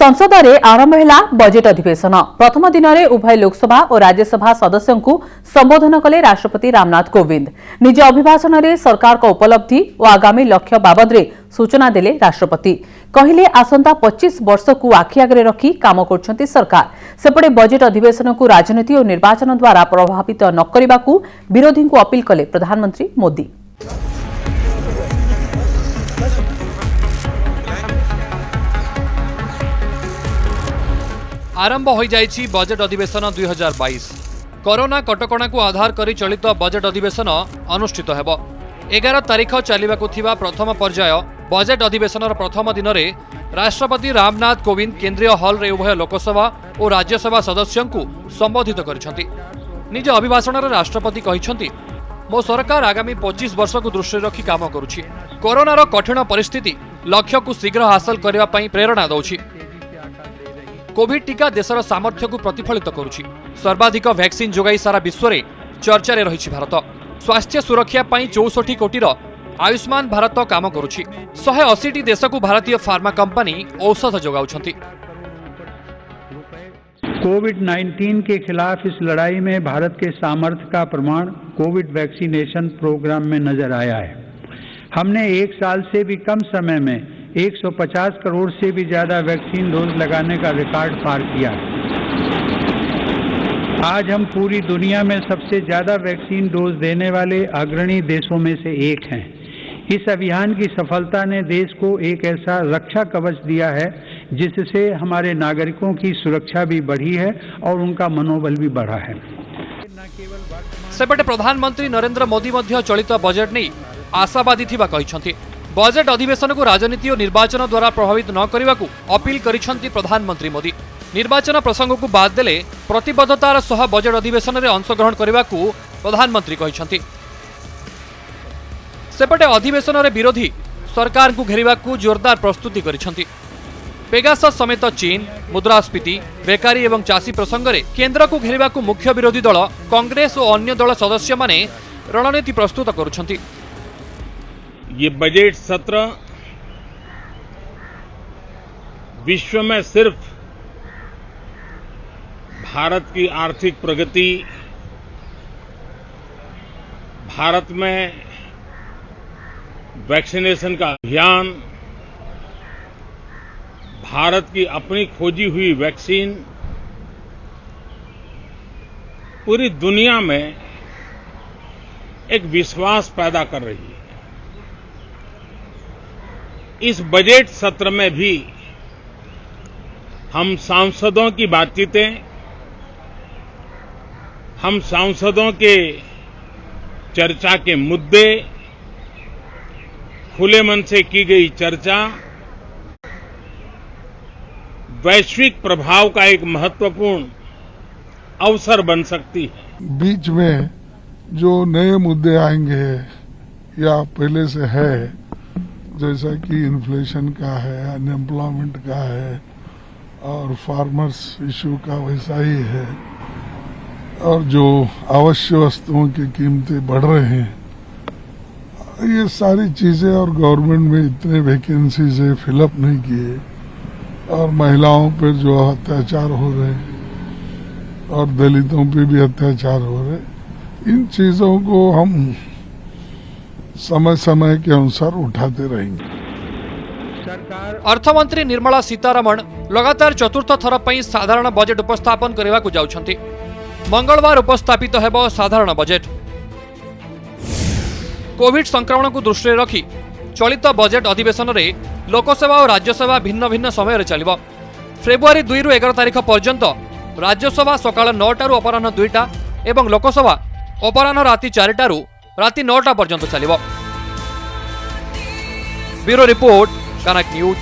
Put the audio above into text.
संसद में आरंभ है बजेट अधिवेशन। प्रथम दिन में उभय लोकसभा और राज्यसभा सदस्यों को संबोधन कले राष्ट्रपति रामनाथ कोविंद। निज अभिभाषण में सरकार को उपलब्धि और आगामी लक्ष्य बाबद सूचना देले राष्ट्रपति। कहले आसंता 25 वर्ष को आखि आगे रखी काम कर सरकार। सेपटे बजेट अधिवेशन को राजनीति और निर्वाचन द्वारा प्रभावित न करने को विरोधी को अपील कले प्रधानमंत्री मोदी। आरंभ हो जाइछि बजेट अधिवेशन 2022। कोरोना कटकणा को आधार करी चलित बजेट अधिवेशन अनुष्ठित हेब। 11 तारिख चलिबाकु थिबा प्रथम पर्याय बजेट अधिवेशन प्रथम दिन में राष्ट्रपति रामनाथ कोविंद केंद्रीय हॉल रे उभय लोकसभा और राज्यसभा सदस्यों को संबोधित करिसेंति। निज अभिभाषण में राष्ट्रपति कहिसेंति, मो सरकार आगामी 25 वर्ष को दृष्टि रखी काम करुछि। कोरोनार कठिन परिस्थिति लक्ष्य को शीघ्र हासिल करबा पई प्रेरणा दउछि। कोविड टीका देशर सामर्थ्य को प्रतिफलित करुछि। सर्वाधिक वैक्सीन जोगाई सारा विश्व में चर्चा रही भारत। स्वास्थ्य सुरक्षा पई 64 कोटीर आयुष्मान भारत काम करुछि। 180 देश को भारतीय फार्मा कंपनी औषध जोगाउछंती। कोविड-19 के खिलाफ इस लड़ाई में भारत के सामर्थ्य का प्रमाण कोविड वैक्सीनेशन प्रोग्राम में नजर आया है। हमने एक साल से भी कम समय में 150 करोड़ से भी ज्यादा वैक्सीन डोज लगाने का रिकॉर्ड पार किया। आज हम पूरी दुनिया में सबसे ज्यादा वैक्सीन डोज देने वाले अग्रणी देशों में से एक हैं। इस अभियान की सफलता ने देश को एक ऐसा रक्षा कवच दिया है जिससे हमारे नागरिकों की सुरक्षा भी बढ़ी है और उनका मनोबल भी बढ़ा है। सेपटे प्रधानमंत्री नरेंद्र मोदी मध्य चलित बजेट नहीं आशावादी थिबा कहिसेंति। बजेट अधिवेशन को राजनीति और निर्वाचन द्वारा प्रभावित न करने को अपील करिसेंति प्रधानमंत्री मोदी। निर्वाचन प्रसंग को बाद देले प्रतिबद्धतार सह बजेट अधिवेशन में अंशग्रहण करने को प्रधानमंत्री कहिसेंति। सेपटे अधिवेशन में विरोधी सरकार को घेरिबा को जोरदार प्रस्तुति करिसेंति। पेगासस समेत चीन, मुद्रास्फीति, बेकारी एवं चाषी प्रसंग में केंद्र को घेरिबा को मुख्य विरोधी दल कांग्रेस और अन्य दल सदस्य माने रणनीति प्रस्तुत करुछंती। ये बजट सत्र विश्व में सिर्फ भारत की आर्थिक प्रगति, भारत में वैक्सीनेशन का अभियान, भारत की अपनी खोजी हुई वैक्सीन पूरी दुनिया में एक विश्वास पैदा कर रही है। इस बजट सत्र में भी हम सांसदों की बातचीतें, हम सांसदों के चर्चा के मुद्दे, खुले मन से की गई चर्चा वैश्विक प्रभाव का एक महत्वपूर्ण अवसर बन सकती है। बीच में जो नए मुद्दे आएंगे या पहले से है, जैसा कि इन्फ्लेशन का है, अनएम्प्लॉयमेंट का है और फार्मर्स इशू का वैसा ही है, और जो आवश्यक वस्तुओं की कीमतें बढ़ रहे हैं, ये सारी चीजें, और गवर्नमेंट में इतने वैकेंसीज है फिलअप नहीं किए, और महिलाओं पर जो अत्याचार हो रहे हैं और दलितों पे भी अत्याचार हो रहे, इन चीजों को हम समय समय के अनुसार उठाते रहेंगे। अर्थमंत्री निर्मला सीतारमण लगातार चतुर्थ थर पर साधारण बजेट उपस्थापन करने को जाउछंती। मंगलवार उपस्थापित हेब साधारण बजेट। कोविड संक्रमण को दृष्टि रखी चलित बजेट अधिवेशन में लोकसभा और राज्यसभा भिन्न भिन्न समय चलिब। फेब्रुआरी 2 रु 11 तारिख पर्यंत राज्यसभा सकाळ 9 टारू अपराह्न 2टा एवं लोकसभा अपराह्न राति 4 टारू राति 9टा पर्यंत चलिब। ब्यूरो रिपोर्ट, कनक न्यूज।